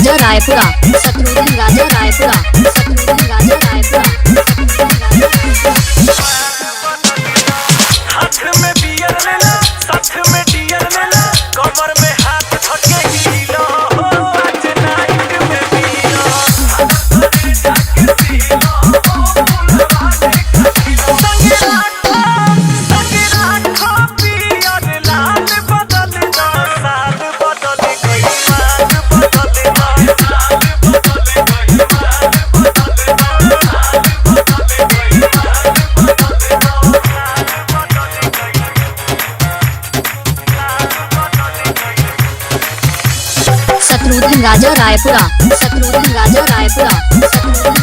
राजा रायपुरा, शत्रुघ्न राजा रायपुरा, शत्रुघ्न राजा रायपुरा। हाथ में बियर लेला, साथ में डियर लेला, कमर में हाथ धके हीलो, आज नाइट में पीलो, जाके पीलो, फुलवा देख पीलो। संगे राखो पियर लाल बदल दो, साल बदल गई मान बदल दो, साल बदल गई मान बदल दो, साल बदल गई मान बदल दो। शत्रुघ्न राजा रायपुरा, शत्रुघ्न राजा रायपुरा, शत्रुघ्न